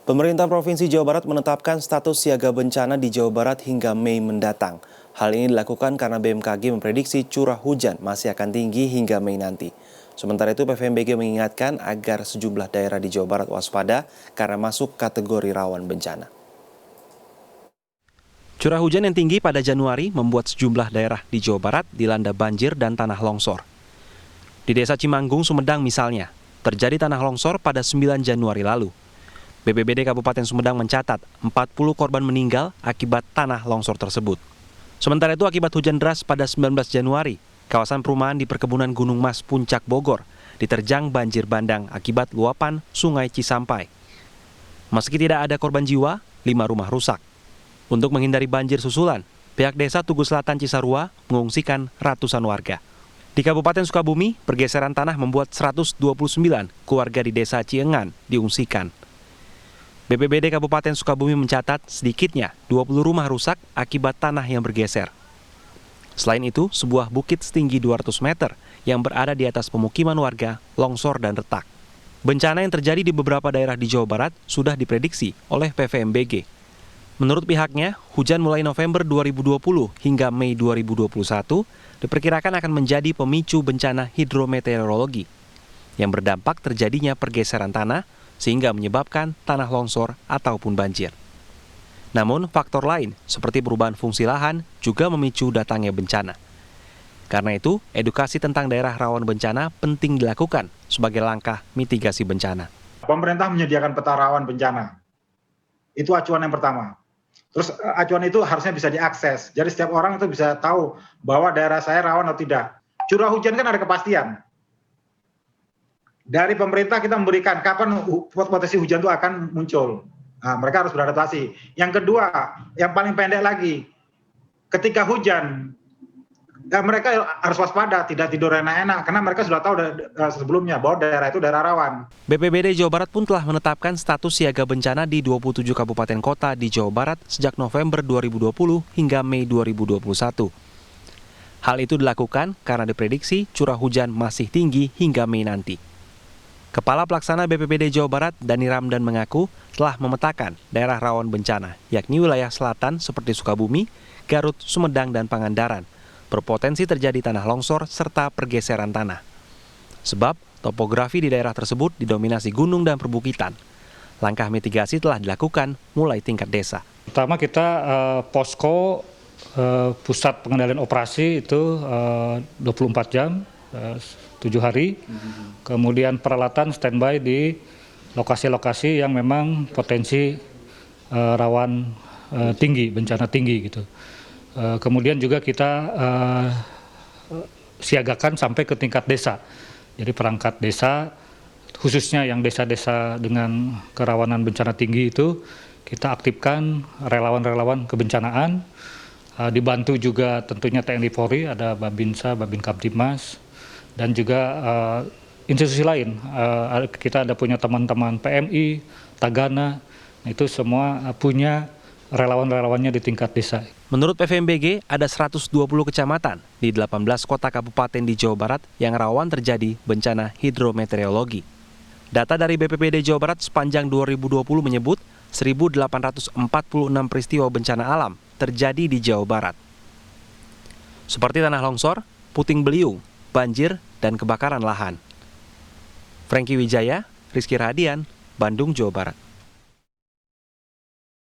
Pemerintah Provinsi Jawa Barat menetapkan status siaga bencana di Jawa Barat hingga Mei mendatang. Hal ini dilakukan karena BMKG memprediksi curah hujan masih akan tinggi hingga Mei nanti. Sementara itu PVMBG mengingatkan agar sejumlah daerah di Jawa Barat waspada karena masuk kategori rawan bencana. Curah hujan yang tinggi pada Januari membuat sejumlah daerah di Jawa Barat dilanda banjir dan tanah longsor. Di Desa Cimanggung, Sumedang misalnya, terjadi tanah longsor pada 9 Januari lalu. BPBD Kabupaten Sumedang mencatat 40 korban meninggal akibat tanah longsor tersebut. Sementara itu akibat hujan deras pada 19 Januari, kawasan perumahan di perkebunan Gunung Mas Puncak Bogor diterjang banjir bandang akibat luapan Sungai Cisampai. Meski tidak ada korban jiwa, 5 rumah rusak. Untuk menghindari banjir susulan, pihak desa Tugu Selatan Cisarua mengungsikan ratusan warga. Di Kabupaten Sukabumi, pergeseran tanah membuat 129 keluarga di desa Ciengan diungsikan. BPBD Kabupaten Sukabumi mencatat sedikitnya 20 rumah rusak akibat tanah yang bergeser. Selain itu, sebuah bukit setinggi 200 meter yang berada di atas pemukiman warga longsor dan retak. Bencana yang terjadi di beberapa daerah di Jawa Barat sudah diprediksi oleh PVMBG. Menurut pihaknya, hujan mulai November 2020 hingga Mei 2021 diperkirakan akan menjadi pemicu bencana hidrometeorologi yang berdampak terjadinya pergeseran tanah sehingga menyebabkan tanah longsor ataupun banjir. Namun, faktor lain seperti perubahan fungsi lahan juga memicu datangnya bencana. Karena itu, edukasi tentang daerah rawan bencana penting dilakukan sebagai langkah mitigasi bencana. Pemerintah menyediakan peta rawan bencana. Itu acuan yang pertama. Terus acuan itu harusnya bisa diakses. Jadi setiap orang itu bisa tahu bahwa daerah saya rawan atau tidak. Curah hujan kan ada kepastian. Dari pemerintah kita memberikan kapan potensi hujan itu akan muncul. Nah, mereka harus beradaptasi. Yang kedua, yang paling pendek lagi, ketika hujan, mereka harus waspada, tidak tidur enak-enak, karena mereka sudah tahu sebelumnya bahwa daerah itu daerah rawan. BPBD Jawa Barat pun telah menetapkan status siaga bencana di 27 kabupaten kota di Jawa Barat sejak November 2020 hingga Mei 2021. Hal itu dilakukan karena diprediksi curah hujan masih tinggi hingga Mei nanti. Kepala Pelaksana BPBD Jawa Barat, Dani Ramdan mengaku telah memetakan daerah rawan bencana, yakni wilayah selatan seperti Sukabumi, Garut, Sumedang, dan Pangandaran, berpotensi terjadi tanah longsor serta pergeseran tanah. Sebab topografi di daerah tersebut didominasi gunung dan perbukitan. Langkah mitigasi telah dilakukan mulai tingkat desa. Pertama kita posko pusat pengendalian operasi itu 24 jam, 7 hari. Kemudian peralatan standby di lokasi-lokasi yang memang potensi rawan tinggi, bencana tinggi gitu. Kemudian juga kita siagakan sampai ke tingkat desa. Jadi perangkat desa, khususnya yang desa-desa dengan kerawanan bencana tinggi itu, kita aktifkan relawan-relawan kebencanaan, dibantu juga tentunya TNI Polri, ada Babinsa, Babin Kamtibmas, dan juga institusi lain. Kita ada punya teman-teman PMI, Tagana, itu semua punya relawan-relawannya di tingkat desa. Menurut PVMBG, ada 120 kecamatan di 18 kota kabupaten di Jawa Barat yang rawan terjadi bencana hidrometeorologi. Data dari BPBD Jawa Barat sepanjang 2020 menyebut 1.846 peristiwa bencana alam terjadi di Jawa Barat. Seperti tanah longsor, puting beliung, banjir, dan kebakaran lahan. Franky Wijaya, Rizky Radian, Bandung, Jawa Barat.